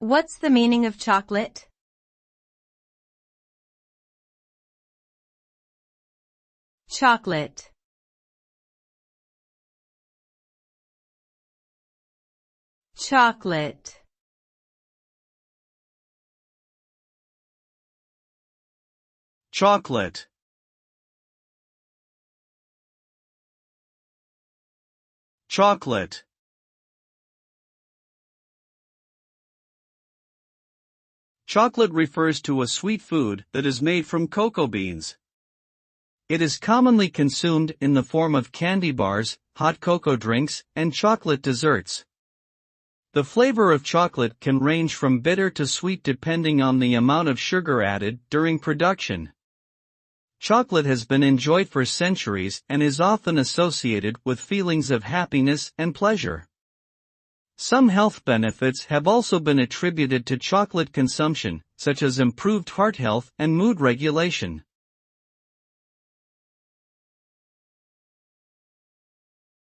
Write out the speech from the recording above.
What's the meaning of chocolate? Chocolate. Chocolate. Chocolate. Chocolate. Chocolate refers to a sweet food that is made from cocoa beans. It is commonly consumed in the form of candy bars, hot cocoa drinks, and chocolate desserts. The flavor of chocolate can range from bitter to sweet depending on the amount of sugar added during production. Chocolate has been enjoyed for centuries and is often associated with feelings of happiness and pleasure. Some health benefits have also been attributed to chocolate consumption, such as improved heart health and mood regulation.